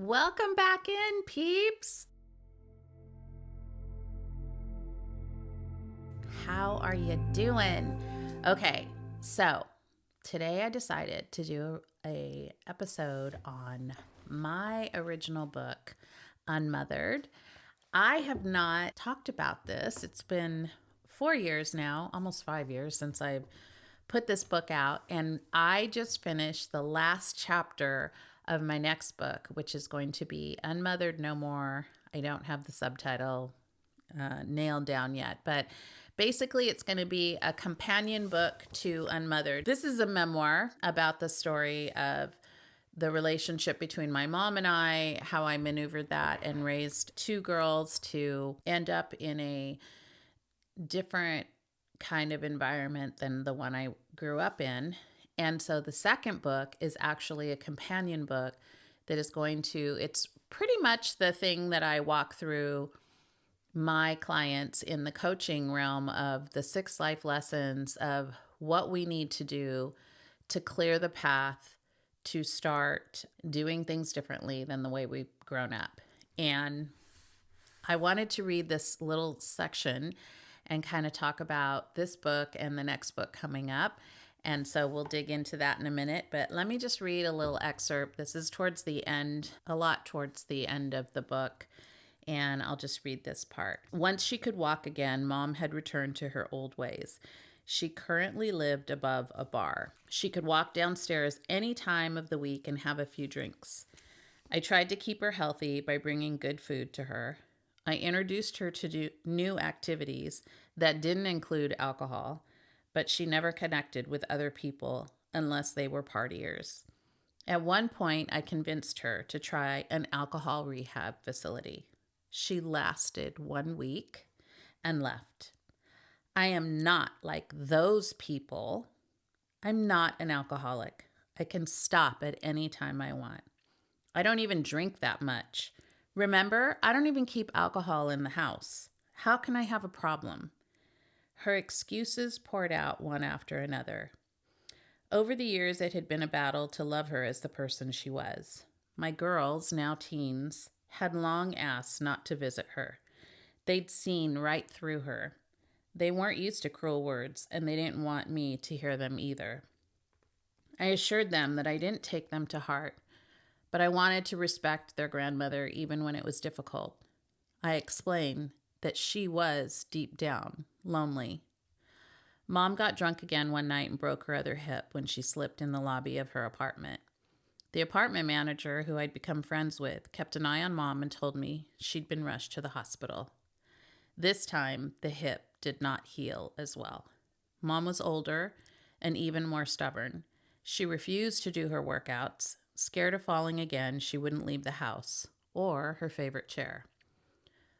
Welcome back in, peeps. How are you doing? Okay, so today I decided to do a episode on my original book, UnMothered. I have not talked about this. It's been 4 years now, almost 5 years since I've put this book out, and I just finished the last chapter of my next book, which is going to be UnMothered No More. I don't have the subtitle nailed down yet, but basically it's going to be a companion book to UnMothered. This is a memoir about the story of the relationship between my mom and I, how I maneuvered that and raised two girls to end up in a different kind of environment than the one I grew up in. And so the second book is actually a companion book that is going to, it's pretty much the thing that I walk through my clients in the coaching realm of the 6 life lessons of what we need to do to clear the path to start doing things differently than the way we've grown up. And I wanted to read this little section and kind of talk about this book and the next book coming up. And so we'll dig into that in a minute, but let me just read a little excerpt. This is towards the end, a lot towards the end of the book, and I'll just read this part. Once she could walk again, Mom had returned to her old ways. She currently lived above a bar. She could walk downstairs any time of the week and have a few drinks. I tried to keep her healthy by bringing good food to her. I introduced her to do new activities that didn't include alcohol, but she never connected with other people unless they were partiers. At one point, I convinced her to try an alcohol rehab facility. She lasted 1 week and left. I am not like those people. I'm not an alcoholic. I can stop at any time I want. I don't even drink that much. Remember, I don't even keep alcohol in the house. How can I have a problem? Her excuses poured out one after another. Over the years, it had been a battle to love her as the person she was. My girls, now teens, had long asked not to visit her. They'd seen right through her. They weren't used to cruel words, and they didn't want me to hear them either. I assured them that I didn't take them to heart, but I wanted to respect their grandmother even when it was difficult. I explained that she was, deep down, lonely. Mom got drunk again one night and broke her other hip when she slipped in the lobby of her apartment. The apartment manager, who I'd become friends with, kept an eye on Mom and told me she'd been rushed to the hospital. This time, the hip did not heal as well. Mom was older and even more stubborn. She refused to do her workouts. Scared of falling again, she wouldn't leave the house or her favorite chair.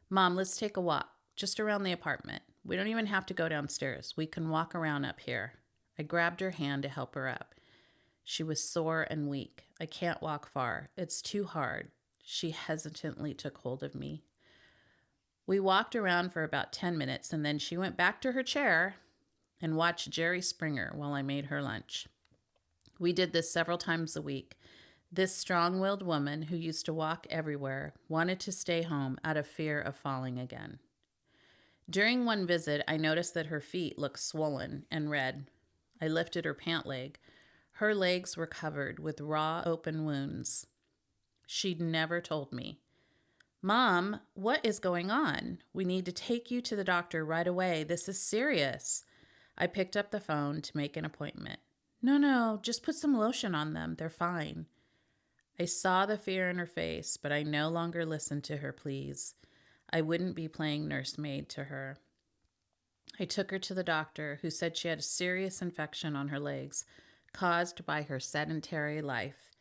Mom, let's take a walk, just around the apartment. We don't even have to go downstairs. We can walk around up here. I grabbed her hand to help her up. She was sore and weak. I can't walk far. It's too hard. She hesitantly took hold of me. We walked around for about 10 minutes, and then she went back to her chair and watched Jerry Springer while I made her lunch. We did this several times a week. This strong-willed woman who used to walk everywhere wanted to stay home out of fear of falling again. During one visit, I noticed that her feet looked swollen and red. I lifted her pant leg. Her legs were covered with raw, open wounds. She'd never told me. Mom, what is going on? We need to take you to the doctor right away. This is serious. I picked up the phone to make an appointment. No, just put some lotion on them. They're fine. I saw the fear in her face, but I no longer listened to her pleas. I wouldn't be playing nursemaid to her. I took her to the doctor, who said she had a serious infection on her legs, caused by her sedentary life.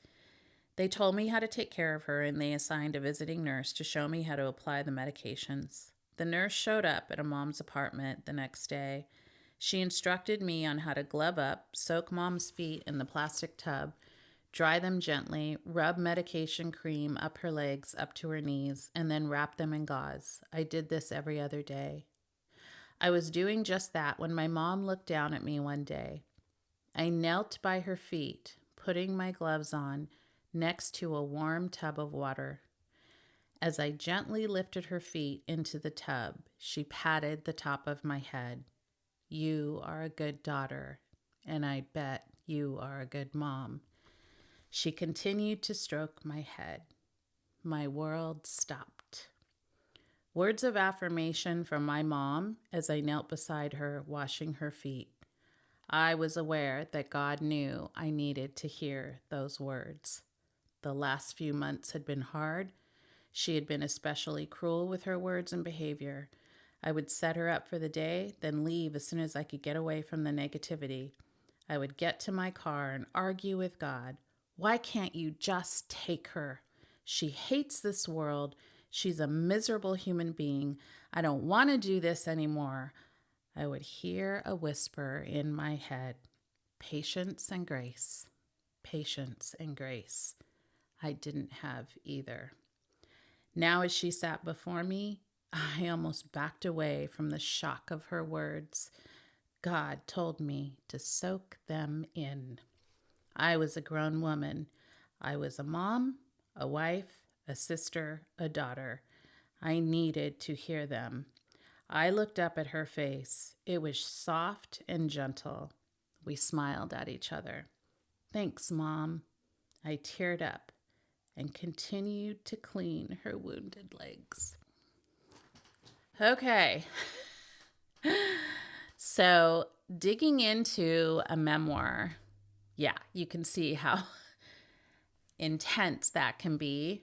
They told me how to take care of her, and they assigned a visiting nurse to show me how to apply the medications. The nurse showed up at Mom's apartment the next day. She instructed me on how to glove up, soak Mom's feet in the plastic tub, dry them gently, rub medication cream up her legs up to her knees, and then wrap them in gauze. I did this every other day. I was doing just that when my mom looked down at me one day. I knelt by her feet, putting my gloves on, next to a warm tub of water. As I gently lifted her feet into the tub, she patted the top of my head. You are a good daughter, and I bet you are a good mom. She continued to stroke my head. My world stopped. Words of affirmation from my mom as I knelt beside her, washing her feet. I was aware that God knew I needed to hear those words. The last few months had been hard. She had been especially cruel with her words and behavior. I would set her up for the day, then leave as soon as I could get away from the negativity. I would get to my car and argue with God. Why can't you just take her? She hates this world. She's a miserable human being. I don't want to do this anymore. I would hear a whisper in my head. Patience and grace. Patience and grace. I didn't have either. Now, as she sat before me, I almost backed away from the shock of her words. God told me to soak them in. I was a grown woman. I was a mom, a wife, a sister, a daughter. I needed to hear them. I looked up at her face. It was soft and gentle. We smiled at each other. Thanks, Mom. I teared up and continued to clean her wounded legs. Okay. So, digging into a memoir, yeah, you can see how intense that can be.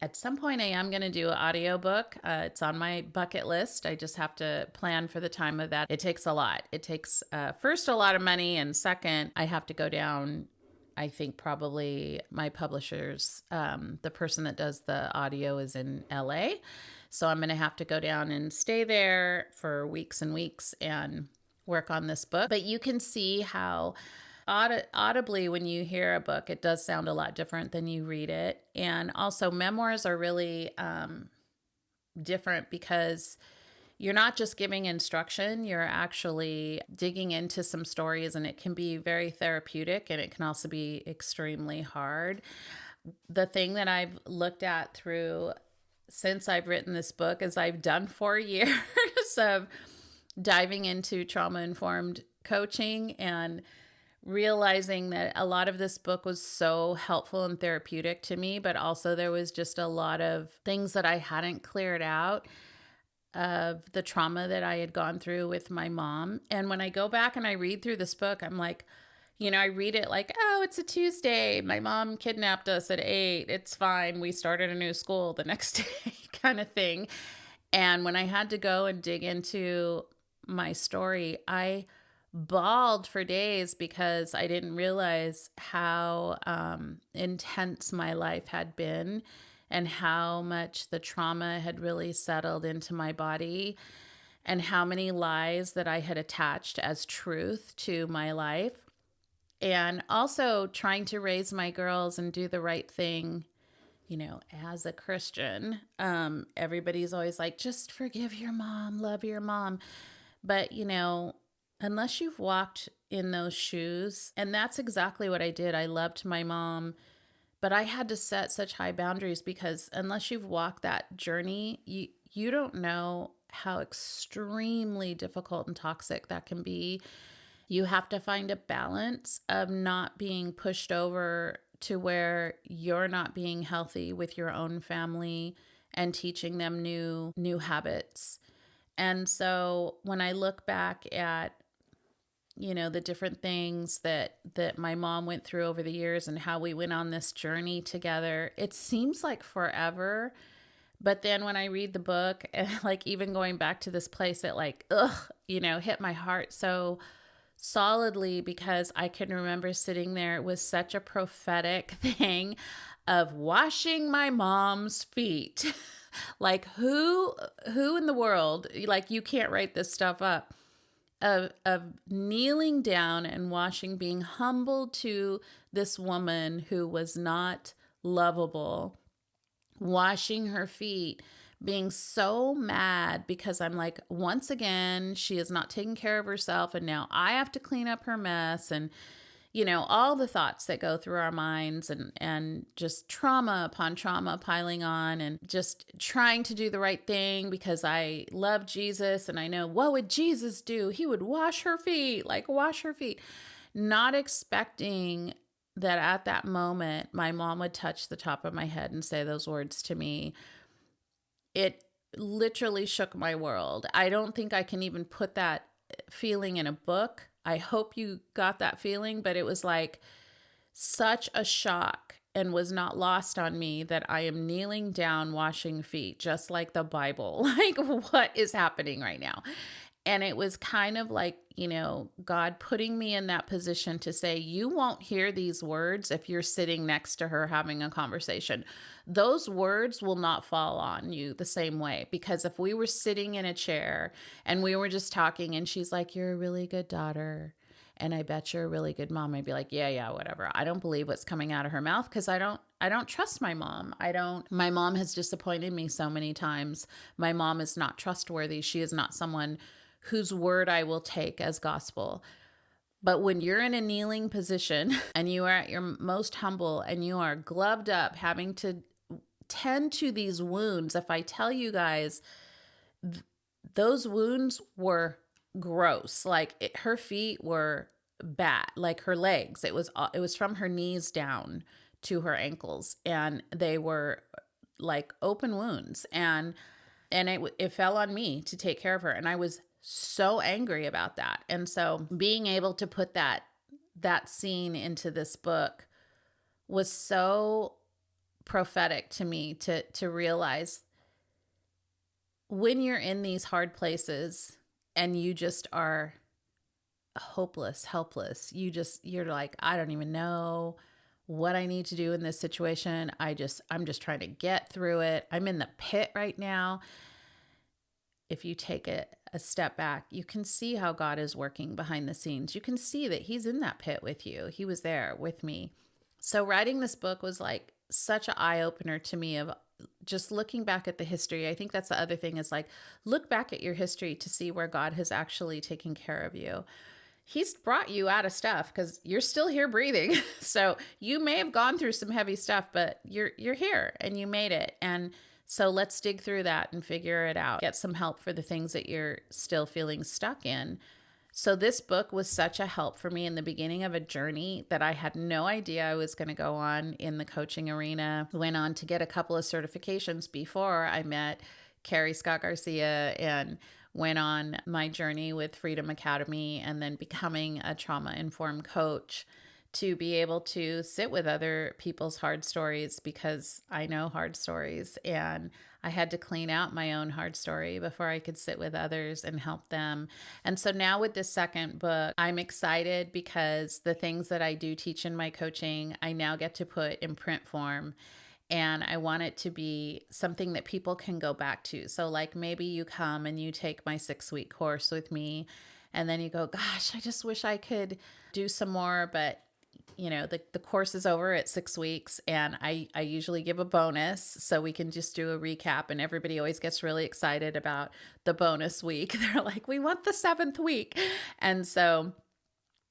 At some point, I am going to do an audiobook. It's on my bucket list. I just have to plan for the time of that. It takes a lot. It takes, first, a lot of money. And second, I have to go down, I think probably my publishers, the person that does the audio is in LA. So I'm going to have to go down and stay there for weeks and weeks and work on this book. But you can see how audibly, when you hear a book, it does sound a lot different than you read it. And also memoirs are really different because you're not just giving instruction, you're actually digging into some stories, and it can be very therapeutic, and it can also be extremely hard. The thing that I've looked at through since I've written this book is I've done 4 years of diving into trauma-informed coaching and realizing that a lot of this book was so helpful and therapeutic to me, but also there was just a lot of things that I hadn't cleared out of the trauma that I had gone through with my mom. And when I go back and I read through this book, I'm like, I read it like, oh, it's a Tuesday. My mom kidnapped us at 8. It's fine. We started a new school the next day kind of thing. And when I had to go and dig into my story, I bawled for days because I didn't realize how intense my life had been and how much the trauma had really settled into my body and how many lies that I had attached as truth to my life. And also trying to raise my girls and do the right thing, as a Christian. Everybody's always like, just forgive your mom, love your mom. But, unless you've walked in those shoes, and that's exactly what I did. I loved my mom, but I had to set such high boundaries because unless you've walked that journey, you don't know how extremely difficult and toxic that can be. You have to find a balance of not being pushed over to where you're not being healthy with your own family and teaching them new habits. And so when I look back at, the different things that my mom went through over the years and how we went on this journey together, it seems like forever. But then when I read the book, and like even going back to this place, it hit my heart so solidly because I can remember sitting there. It was such a prophetic thing of washing my mom's feet. Like who in the world, like you can't write this stuff up, of kneeling down and washing, being humbled to this woman who was not lovable, washing her feet, being so mad because I'm like, once again, she is not taking care of herself. And now I have to clean up her mess. And, all the thoughts that go through our minds, and just trauma upon trauma piling on, and just trying to do the right thing because I love Jesus and I know, what would Jesus do? He would wash her feet, like wash her feet. Not expecting that at that moment, my mom would touch the top of my head and say those words to me. It literally shook my world. I don't think I can even put that feeling in a book. I hope you got that feeling, but it was like such a shock and was not lost on me that I am kneeling down washing feet, just like the Bible. Like, what is happening right now? And it was kind of like, God putting me in that position to say, you won't hear these words if you're sitting next to her having a conversation. Those words will not fall on you the same way. Because if we were sitting in a chair and we were just talking and she's like, you're a really good daughter, and I bet you're a really good mom, I'd be like, yeah, whatever. I don't believe what's coming out of her mouth because I don't trust my mom. My mom has disappointed me so many times. My mom is not trustworthy. She is not someone whose word I will take as gospel. But when you're in a kneeling position and you are at your most humble and you are gloved up having to tend to these wounds, if I tell you guys, those wounds were gross. Like her feet were bad, like her legs. It was from her knees down to her ankles, and they were like open wounds, and it fell on me to take care of her, and I was so angry about that. And so being able to put that scene into this book was so prophetic to me to realize when you're in these hard places and you just are hopeless, helpless, you're like, I don't even know what I need to do in this situation. I'm just trying to get through it. I'm in the pit right now. If you take a step back, you can see how God is working behind the scenes. You can see that he's in that pit with you. He was there with me. So writing this book was like such an eye-opener to me of just looking back at the history. I think that's the other thing is like, look back at your history to see where God has actually taken care of you. He's brought you out of stuff because you're still here breathing. So you may have gone through some heavy stuff, but you're here and you made it. And so let's dig through that and figure it out. Get some help for the things that you're still feeling stuck in. So this book was such a help for me in the beginning of a journey that I had no idea I was going to go on in the coaching arena. Went on to get a couple of certifications before I met Carrie Scott Garcia and went on my journey with Freedom Academy and then becoming a trauma-informed coach to be able to sit with other people's hard stories because I know hard stories and I had to clean out my own hard story before I could sit with others and help them. And so now with this second book, I'm excited because the things that I do teach in my coaching, I now get to put in print form. And I want it to be something that people can go back to. So like maybe you come and you take my 6-week course with me and then you go, gosh, I just wish I could do some more, but the course is over at 6 weeks and I usually give a bonus so we can just do a recap, and everybody always gets really excited about the bonus week. They're like, we want the 7th week. And so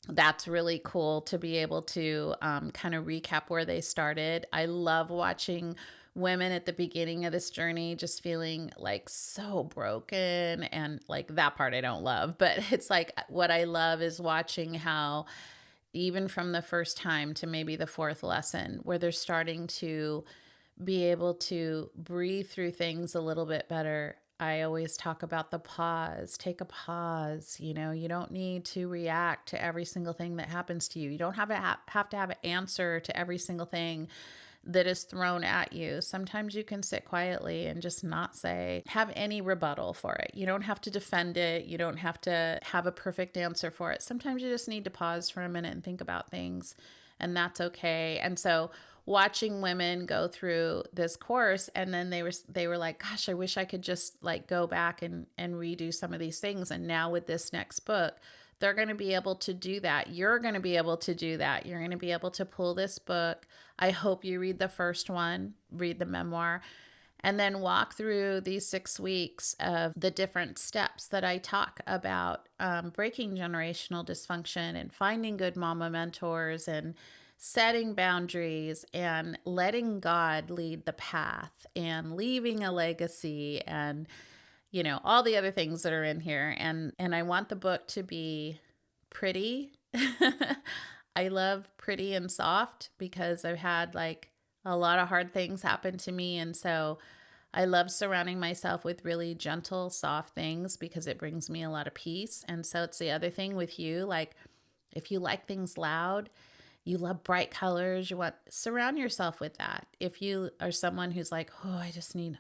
that's really cool to be able to kind of recap where they started. I love watching women at the beginning of this journey just feeling like so broken, and like that part I don't love, but it's like what I love is watching how even from the first time to maybe the 4th lesson where they're starting to be able to breathe through things a little bit better. I always talk about the pause. Take a pause. You don't need to react to every single thing that happens to you. You don't have to have an answer to every single thing that is thrown at you. Sometimes you can sit quietly and just not have any rebuttal for it. You don't have to defend it. You don't have to have a perfect answer for it. Sometimes you just need to pause for a minute and think about things, and that's okay. And so watching women go through this course, and then they were like, gosh, I wish I could just like go back and redo some of these things. And now with this next book, they're going to be able to do that. You're going to be able to do that. You're going to be able to pull this book. I hope you read the first one, read the memoir, and then walk through these 6 weeks of the different steps that I talk about, breaking generational dysfunction and finding good mama mentors and setting boundaries and letting God lead the path and leaving a legacy and all the other things that are in here. And I want the book to be pretty. I love pretty and soft because I've had like a lot of hard things happen to me. And so I love surrounding myself with really gentle, soft things because it brings me a lot of peace. And so it's the other thing with you, like if you like things loud, you love bright colors, surround yourself with that. If you are someone who's like, oh,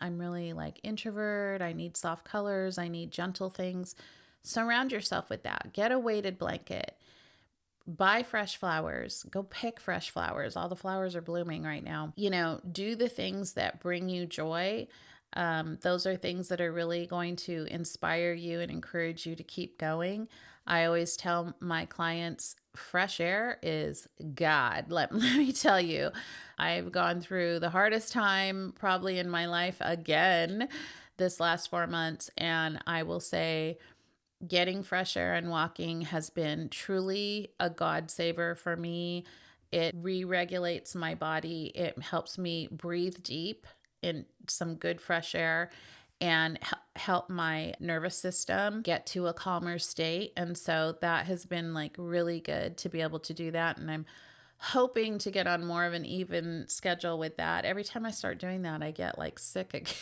I'm really like introvert, I need soft colors, I need gentle things, surround yourself with that. Get a weighted blanket. Buy fresh flowers. Go pick fresh flowers. All the flowers are blooming right now. Do the things that bring you joy. Those are things that are really going to inspire you and encourage you to keep going. I always tell my clients, fresh air is God. Let me tell you, I've gone through the hardest time probably in my life again this last 4 months. And I will say, getting fresh air and walking has been truly a God saver for me. It re-regulates my body. It helps me breathe deep in some good fresh air and help my nervous system get to a calmer state. And so that has been like really good to be able to do that. And I'm hoping to get on more of an even schedule with that. Every time I start doing that, I get like sick again.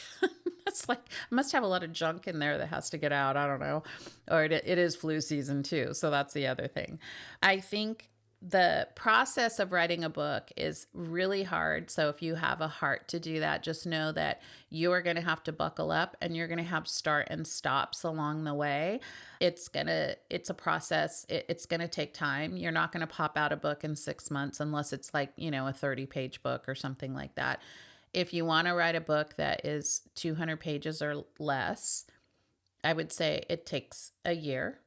It's like, I must have a lot of junk in there that has to get out. I don't know. Or it is flu season too. So that's the other thing. I think the process of writing a book is really hard. So if you have a heart to do that, just know that you are going to have to buckle up and you're going to have start and stops along the way. It's a process. It's going to take time. You're not going to pop out a book in 6 months unless it's like, a 30-page book or something like that. If you want to write a book that is 200 pages or less, I would say it takes a year,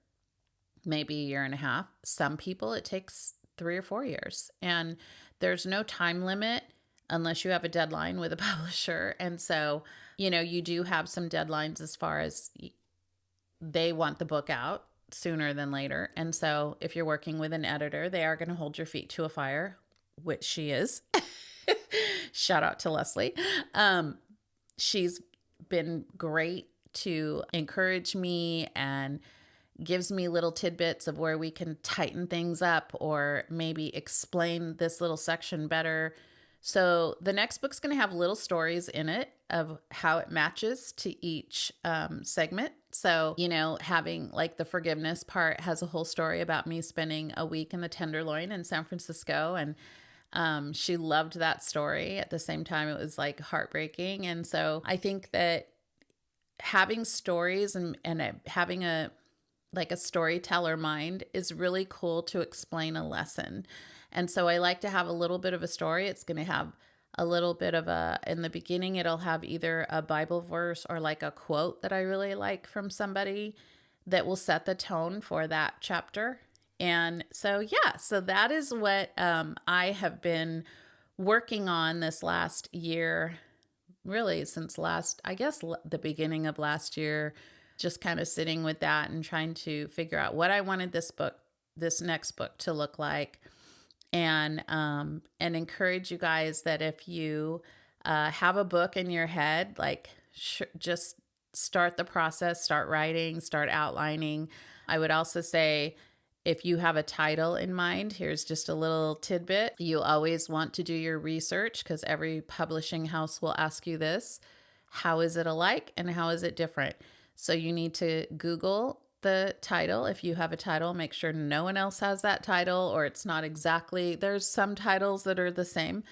maybe a year and a half. Some people, it takes 3 or 4 years. And there's no time limit unless you have a deadline with a publisher. And so, you do have some deadlines as far as they want the book out sooner than later. And so if you're working with an editor, they are going to hold your feet to a fire, which she is. Shout out to Leslie. She's been great to encourage me and gives me little tidbits of where we can tighten things up or maybe explain this little section better. So the next book's going to have little stories in it of how it matches to each segment. So, having like the forgiveness part has a whole story about me spending a week in the Tenderloin in San Francisco, and she loved that story. At the same time, it was like heartbreaking. And so I think that having stories and having a storyteller mind is really cool to explain a lesson. And so I like to have a little bit of a story. It's going to have a little bit of in the beginning, it'll have either a Bible verse or like a quote that I really like from somebody that will set the tone for that chapter. And so, so that is what I have been working on this last year, really since the beginning of last year, just kind of sitting with that and trying to figure out what I wanted this next book to look like. And encourage you guys that if you have a book in your head, just start the process, start writing, start outlining. I would also say, if you have a title in mind, here's just a little tidbit. You always want to do your research because every publishing house will ask you this. How is it alike and how is it different? So you need to Google the title. If you have a title, make sure no one else has that title or it's not exactly. There's some titles that are the same.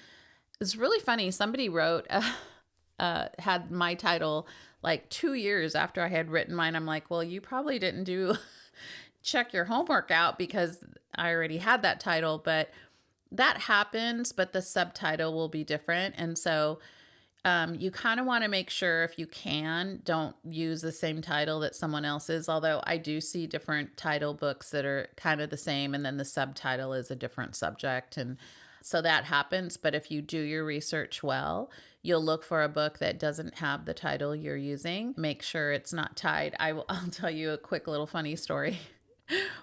It's really funny. Somebody wrote, had my title like 2 years after I had written mine. I'm like, well, you probably didn't check your homework out because I already had that title, but that happens, but the subtitle will be different. And so you kind of want to make sure, if you can, don't use the same title that someone else is. Although I do see different title books that are kind of the same, and then the subtitle is a different subject. And So that happens. But if you do your research well, you'll look for a book that doesn't have the title you're using. Make sure it's not tied. I'll tell you a quick little funny story.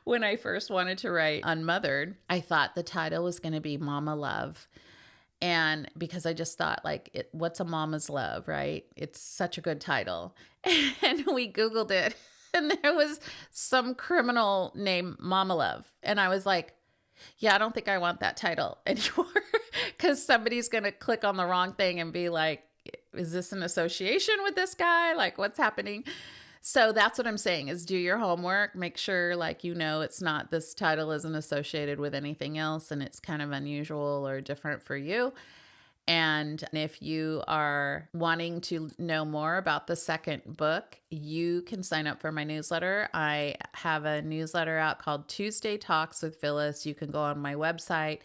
When I first wanted to write UnMothered, I thought the title was going to be Mama Love. And because I just thought, like, what's a mama's love, right? It's such a good title. And we Googled it, and there was some criminal named Mama Love. And I was like, yeah, I don't think I want that title anymore, because somebody's going to click on the wrong thing and be like, is this an association with this guy? Like, what's happening? So that's what I'm saying, is do your homework. Make sure, like, it's not, this title isn't associated with anything else, and it's kind of unusual or different for you. And if you are wanting to know more about the second book, you can sign up for my newsletter. I have a newsletter out called Tuesday Talks with Phylis. You can go on my website,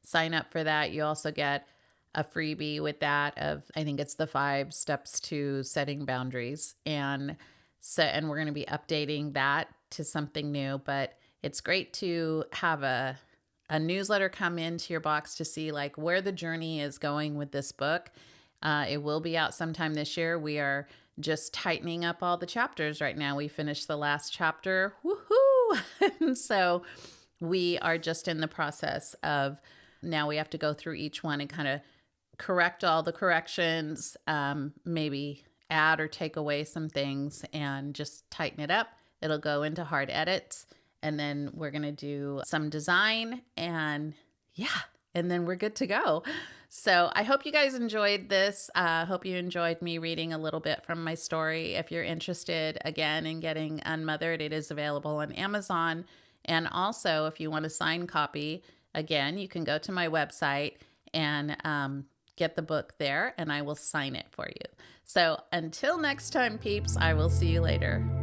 sign up for that. You also get a freebie with that of, I think it's the 5 steps to setting boundaries. And we're going to be updating that to something new, but it's great to have a newsletter come into your box to see, like, where the journey is going with this book. It will be out sometime this year. We are just tightening up all the chapters right now. We finished the last chapter. Woohoo! And so we are just in the process of, now we have to go through each one and kind of correct all the corrections, maybe add or take away some things and just tighten it up. It'll go into hard edits. And then we're going to do some design, and then we're good to go. So I hope you guys enjoyed this. I hope you enjoyed me reading a little bit from my story. If you're interested, again, in getting UnMothered, it is available on Amazon. And also, if you want a signed copy, again, you can go to my website and get the book there, and I will sign it for you. So until next time, peeps, I will see you later.